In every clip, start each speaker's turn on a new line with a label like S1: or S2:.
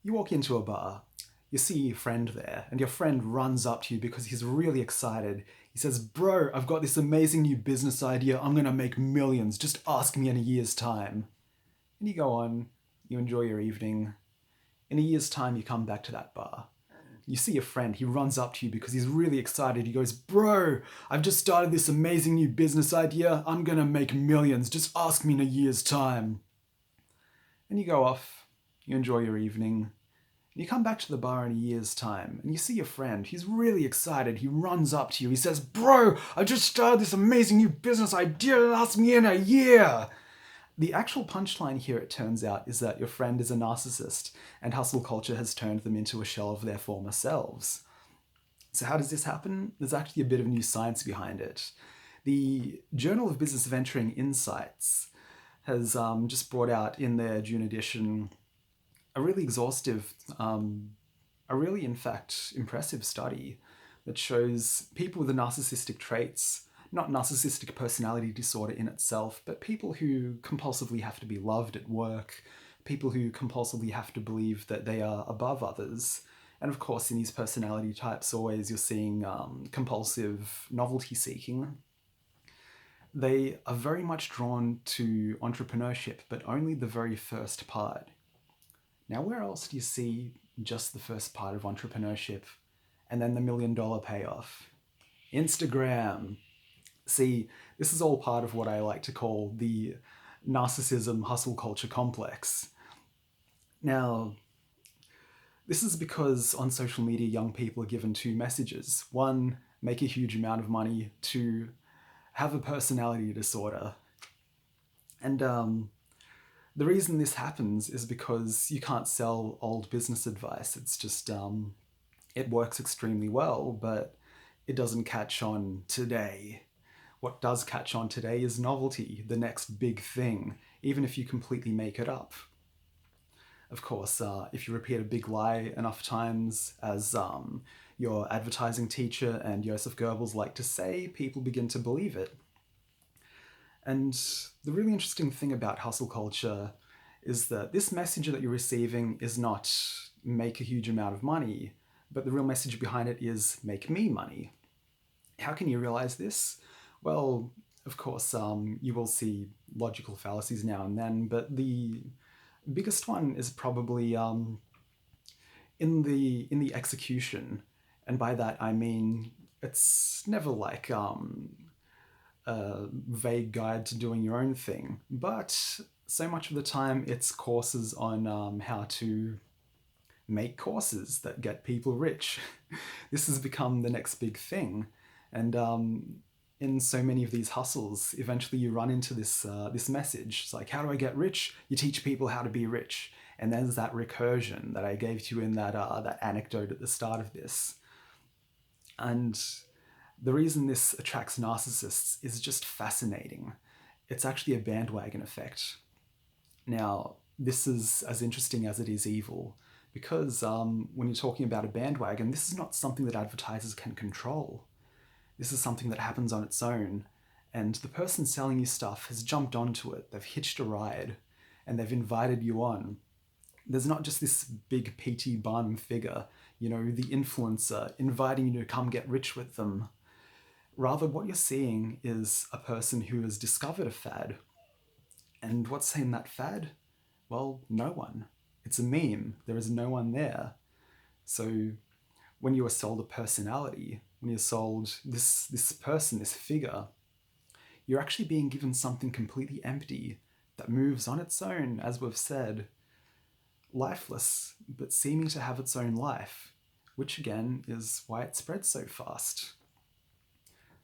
S1: You walk into a bar, you see your friend there, and your friend runs up to you because he's really excited. He says, "Bro, I've got this amazing new business idea. I'm gonna make millions. Just ask me in a year's time." And you go on, you enjoy your evening. In a year's time, you come back to that bar. You see your friend, he runs up to you because he's really excited. He goes, "Bro, I've just started this amazing new business idea. I'm gonna make millions. Just ask me in a year's time." And you go off, you enjoy your evening. And you come back to the bar in a year's time, and you see your friend. He's really excited. He runs up to you. He says, "Bro, I just started this amazing new business idea. Ask me in a year." The actual punchline here, it turns out, is that your friend is a narcissist, and hustle culture has turned them into a shell of their former selves. So how does this happen? There's actually a bit of new science behind it. The Journal of Business Venturing Insights has just brought out in their June edition a really exhaustive, a really, in fact, impressive study that shows people with the narcissistic traits, not narcissistic personality disorder in itself, but people who compulsively have to be loved at work, people who compulsively have to believe that they are above others. And of course, in these personality types, always you're seeing compulsive novelty seeking. They are very much drawn to entrepreneurship, but only the very first part. Now, where else do you see just the first part of entrepreneurship and then the $1 million payoff? Instagram. See, this is all part of what I like to call the narcissism hustle culture complex. Now, this is because on social media, young people are given two messages. One, make a huge amount of money. Two, have a personality disorder. And the reason this happens is because you can't sell old business advice. It's just, it works extremely well, but it doesn't catch on today. What does catch on today is novelty, the next big thing, even if you completely make it up. Of course, if you repeat a big lie enough times, as your advertising teacher and Joseph Goebbels like to say, people begin to believe it. And the really interesting thing about hustle culture is that this message that you're receiving is not make a huge amount of money, but the real message behind it is make me money. How can you realize this? Well, of course, you will see logical fallacies now and then, but the biggest one is probably in the execution, and by that I mean it's never like a vague guide to doing your own thing, but so much of the time it's courses on how to make courses that get people rich. This has become the next big thing, and in so many of these hustles, eventually you run into this message. It's like, how do I get rich? You teach people how to be rich, and there's that recursion that I gave to you in that anecdote at the start of this. And the reason this attracts narcissists is just fascinating. It's actually a bandwagon effect. Now, this is as interesting as it is evil, because when you're talking about a bandwagon, this is not something that advertisers can control. This is something that happens on its own, and the person selling you stuff has jumped onto it, they've hitched a ride, and they've invited you on. There's not just this big P.T. Barnum figure, the influencer, inviting you to come get rich with them. Rather, what you're seeing is a person who has discovered a fad. And what's in that fad? Well, no one. It's a meme. There is no one there. So when you are sold a personality, when you're sold this person, this figure, you're actually being given something completely empty that moves on its own, as we've said, lifeless, but seeming to have its own life, which again is why it spreads so fast.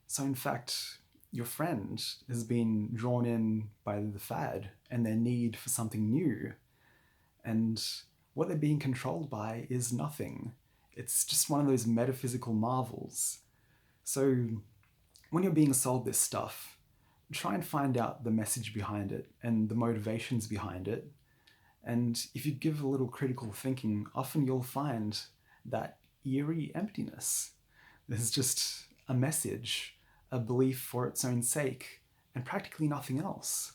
S1: So in fact, your friend has been drawn in by the fad and their need for something new. And what they're being controlled by is nothing. It's just one of those metaphysical marvels. So when you're being sold this stuff, try and find out the message behind it and the motivations behind it. And if you give a little critical thinking, often you'll find that eerie emptiness. There's just a message, a belief for its own sake, and practically nothing else.